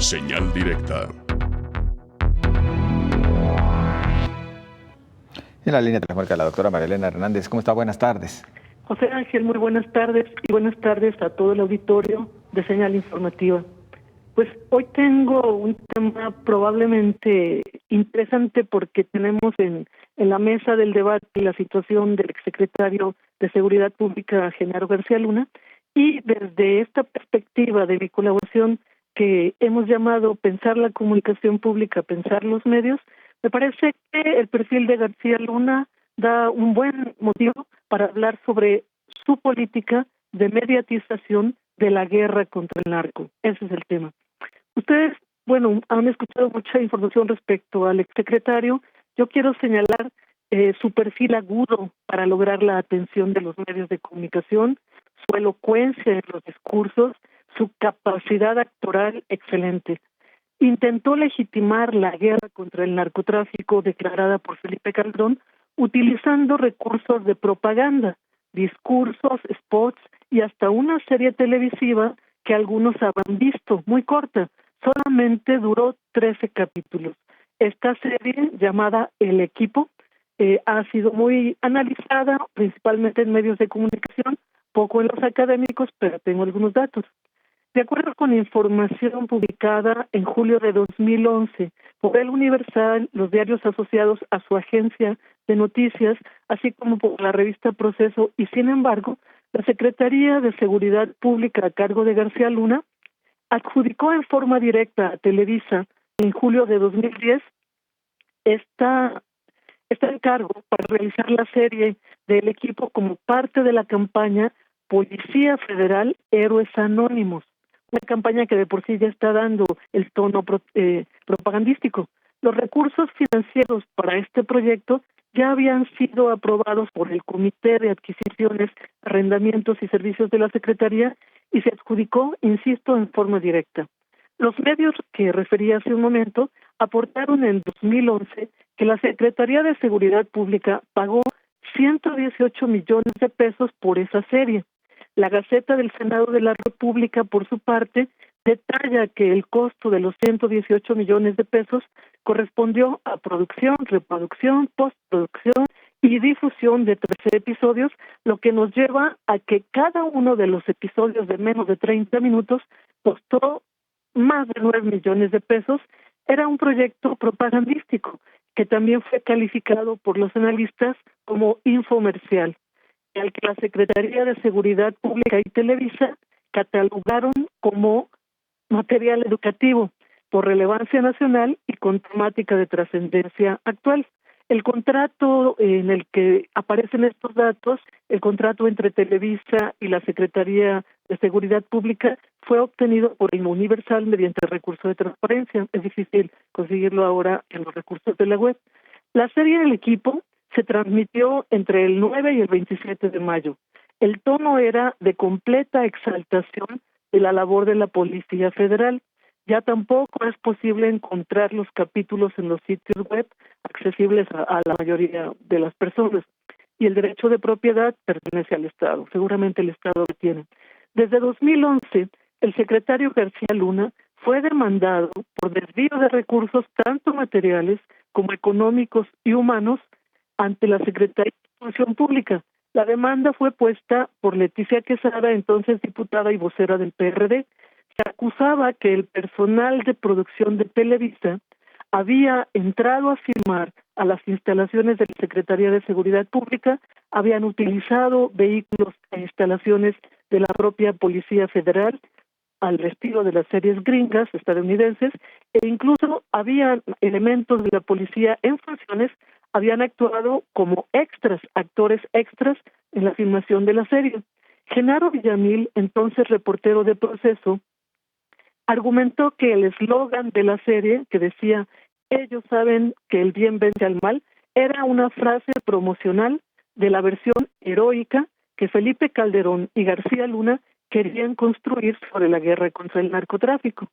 Señal directa. En la línea telefónica la doctora María Elena Hernández. ¿Cómo está? Buenas tardes. José Ángel, muy buenas tardes y buenas tardes a todo el auditorio de Señal Informativa. Pues hoy tengo un tema probablemente interesante porque tenemos en la mesa del debate la situación del exsecretario de Seguridad Pública, Genaro García Luna, y desde esta perspectiva de mi colaboración que hemos llamado Pensar la Comunicación Pública, Pensar los Medios, me parece que el perfil de García Luna da un buen motivo para hablar sobre su política de mediatización de la guerra contra el narco. Ese es el tema. Ustedes, han escuchado mucha información respecto al exsecretario. Yo quiero señalar su perfil agudo para lograr la atención de los medios de comunicación, su elocuencia en los discursos, su capacidad actoral excelente. Intentó legitimar la guerra contra el narcotráfico declarada por Felipe Calderón utilizando recursos de propaganda, discursos, spots y hasta una serie televisiva que algunos habrán visto, muy corta, solamente duró 13 capítulos. Esta serie llamada El Equipo ha sido muy analizada, principalmente en medios de comunicación, poco en los académicos, pero tengo algunos datos. De acuerdo con información publicada en julio de 2011 por El Universal, los diarios asociados a su agencia de noticias, así como por la revista Proceso, y sin embargo, la Secretaría de Seguridad Pública a cargo de García Luna adjudicó en forma directa a Televisa en julio de 2010 este encargo para realizar la serie del Equipo como parte de la campaña Policía Federal Héroes Anónimos, una campaña que de por sí ya está dando el tono propagandístico. Los recursos financieros para este proyecto ya habían sido aprobados por el Comité de Adquisiciones, Arrendamientos y Servicios de la Secretaría y se adjudicó, insisto, en forma directa. Los medios que referí hace un momento aportaron en 2011 que la Secretaría de Seguridad Pública pagó 118 millones de pesos por esa serie. La Gaceta del Senado de la República, por su parte, detalla que el costo de los 118 millones de pesos correspondió a producción, reproducción, postproducción y difusión de 13 episodios, lo que nos lleva a que cada uno de los episodios de menos de 30 minutos costó más de 9 millones de pesos. Era un proyecto propagandístico que también fue calificado por los analistas como infomercial, al que la Secretaría de Seguridad Pública y Televisa catalogaron como material educativo por relevancia nacional y con temática de trascendencia actual. El contrato en el que aparecen estos datos, el contrato entre Televisa y la Secretaría de Seguridad Pública, fue obtenido por el Universal mediante recurso de transparencia. Es difícil conseguirlo ahora en los recursos de la web. La serie del Equipo se transmitió entre el 9 y el 27 de mayo. El tono era de completa exaltación de la labor de la Policía Federal. Ya tampoco es posible encontrar los capítulos en los sitios web accesibles a la mayoría de las personas. Y el derecho de propiedad pertenece al Estado. Seguramente el Estado lo tiene. Desde 2011, el secretario García Luna fue demandado por desvío de recursos tanto materiales como económicos y humanos ante la Secretaría de Función Pública. La demanda fue puesta por Leticia Quesada, entonces diputada y vocera del PRD. Se acusaba que el personal de producción de Televisa había entrado a firmar a las instalaciones de la Secretaría de Seguridad Pública, habían utilizado vehículos e instalaciones de la propia Policía Federal al estilo de las series gringas estadounidenses, e incluso había elementos de la policía en funciones, habían actuado como extras, actores extras en la filmación de la serie. Genaro Villamil, entonces reportero de Proceso, argumentó que el eslogan de la serie, que decía "ellos saben que el bien vence al mal", era una frase promocional de la versión heroica que Felipe Calderón y García Luna querían construir sobre la guerra contra el narcotráfico.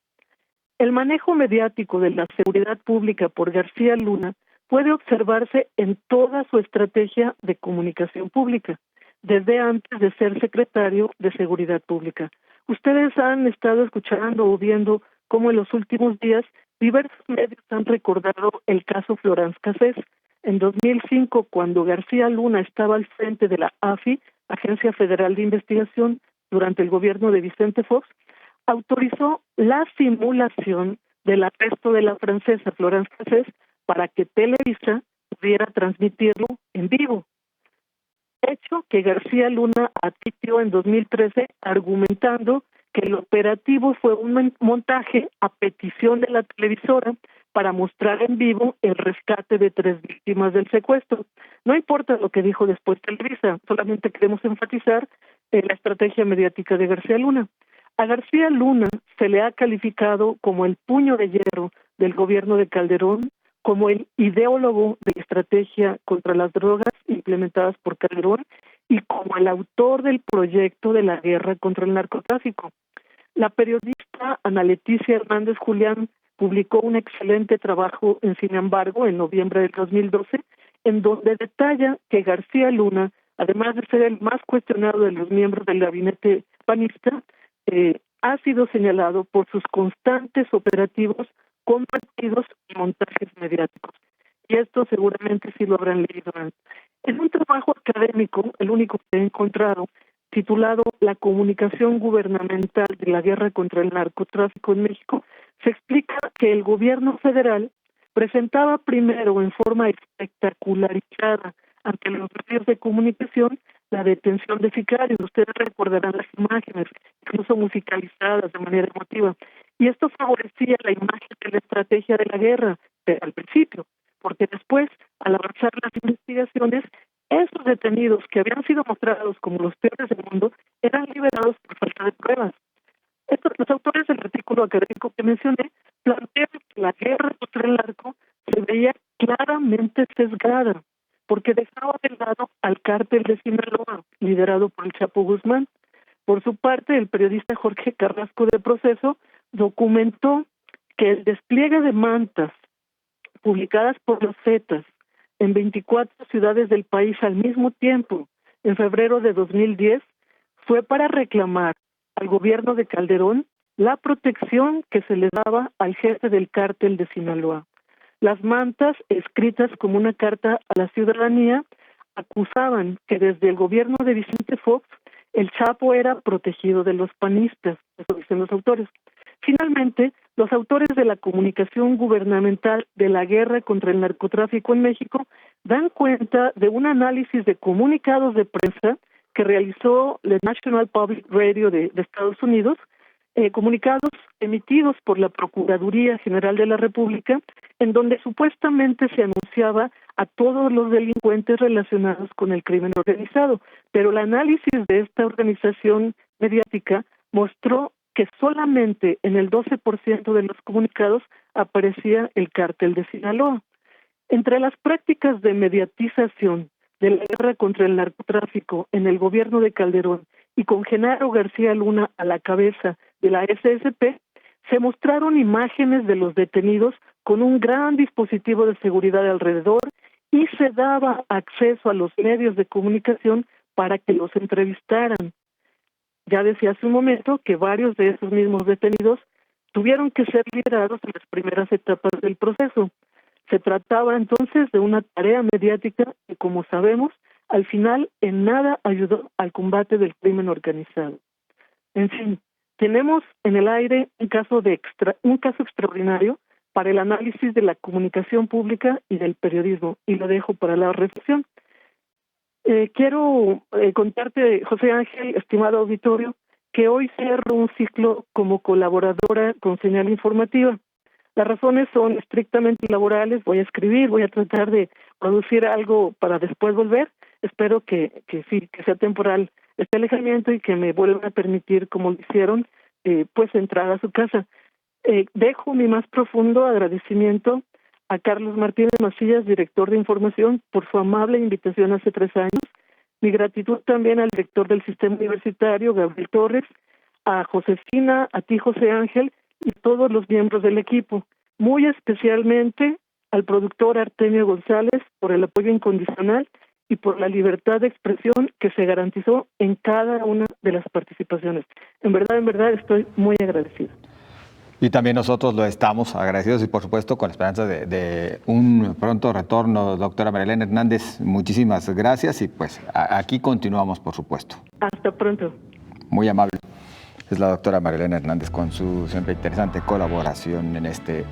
El manejo mediático de la seguridad pública por García Luna puede observarse en toda su estrategia de comunicación pública, desde antes de ser secretario de Seguridad Pública. Ustedes han estado escuchando o viendo cómo en los últimos días diversos medios han recordado el caso Florence Cassés. En 2005, cuando García Luna estaba al frente de la AFI, Agencia Federal de Investigación, durante el gobierno de Vicente Fox, autorizó la simulación del arresto de la francesa Florence Cassés para que Televisa pudiera transmitirlo en vivo. Hecho que García Luna admitió en 2013 argumentando que el operativo fue un montaje a petición de la televisora para mostrar en vivo el rescate de 3 víctimas del secuestro. No importa lo que dijo después Televisa, solamente queremos enfatizar la estrategia mediática de García Luna. A García Luna se le ha calificado como el puño de hierro del gobierno de Calderón, como el ideólogo de la estrategia contra las drogas implementadas por Calderón y como el autor del proyecto de la guerra contra el narcotráfico. La periodista Ana Leticia Hernández Julián publicó un excelente trabajo en Sin embargo en noviembre del 2012, en donde detalla que García Luna, además de ser el más cuestionado de los miembros del gabinete panista, ha sido señalado por sus constantes operativos con partidos y montajes mediáticos. Y esto seguramente sí lo habrán leído antes. En un trabajo académico, el único que he encontrado, titulado La comunicación gubernamental de la guerra contra el narcotráfico en México, se explica que el gobierno federal presentaba primero en forma espectacularizada ante los medios de comunicación la detención de sicarios. Ustedes recordarán las imágenes, incluso musicalizadas de manera emotiva. Y esto favorecía la imagen de la estrategia de la guerra al principio, porque después, al avanzar las investigaciones, esos detenidos que habían sido mostrados como los peores del mundo eran liberados por falta de pruebas. Los autores del artículo académico que mencioné plantean que la guerra contra el narco se veía claramente sesgada, porque dejaba de lado al cártel de Sinaloa, liderado por el Chapo Guzmán. Por su parte, el periodista Jorge Carrasco de Proceso documentó que el despliegue de mantas publicadas por los Zetas en 24 ciudades del país al mismo tiempo, en febrero de 2010, fue para reclamar al gobierno de Calderón la protección que se le daba al jefe del cártel de Sinaloa. Las mantas, escritas como una carta a la ciudadanía, acusaban que desde el gobierno de Vicente Fox el Chapo era protegido de los panistas, eso dicen los autores. Finalmente, los autores de la comunicación gubernamental de la guerra contra el narcotráfico en México dan cuenta de un análisis de comunicados de prensa que realizó la National Public Radio de Estados Unidos, comunicados emitidos por la Procuraduría General de la República, en donde supuestamente se anunciaba a todos los delincuentes relacionados con el crimen organizado, pero el análisis de esta organización mediática mostró que solamente en el 12% de los comunicados aparecía el cártel de Sinaloa. Entre las prácticas de mediatización de la guerra contra el narcotráfico en el gobierno de Calderón y con Genaro García Luna a la cabeza de la SSP, se mostraron imágenes de los detenidos con un gran dispositivo de seguridad alrededor y se daba acceso a los medios de comunicación para que los entrevistaran. Ya decía hace un momento que varios de esos mismos detenidos tuvieron que ser liberados en las primeras etapas del proceso. Se trataba entonces de una tarea mediática que, como sabemos, al final en nada ayudó al combate del crimen organizado. En fin, tenemos en el aire un caso extraordinario para el análisis de la comunicación pública y del periodismo, y lo dejo para la reflexión. Quiero contarte, José Ángel, estimado auditorio, que hoy cierro un ciclo como colaboradora con Señal Informativa. Las razones son estrictamente laborales. Voy a escribir, voy a tratar de producir algo para después volver. Espero que sí, que sea temporal este alejamiento y que me vuelvan a permitir, como lo hicieron, pues entrar a su casa. Dejo mi más profundo agradecimiento a Carlos Martínez Macías, director de información, por su amable invitación hace 3 años. Mi gratitud también al director del sistema universitario, Gabriel Torres, a Josefina, a ti, José Ángel, y todos los miembros del equipo. Muy especialmente al productor Artemio González por el apoyo incondicional y por la libertad de expresión que se garantizó en cada una de las participaciones. En verdad, estoy muy agradecido. Y también nosotros lo estamos agradecidos y por supuesto con la esperanza de un pronto retorno, doctora María Elena Hernández. Muchísimas gracias y pues aquí continuamos, por supuesto. Hasta pronto. Muy amable. Es la doctora María Elena Hernández con su siempre interesante colaboración en este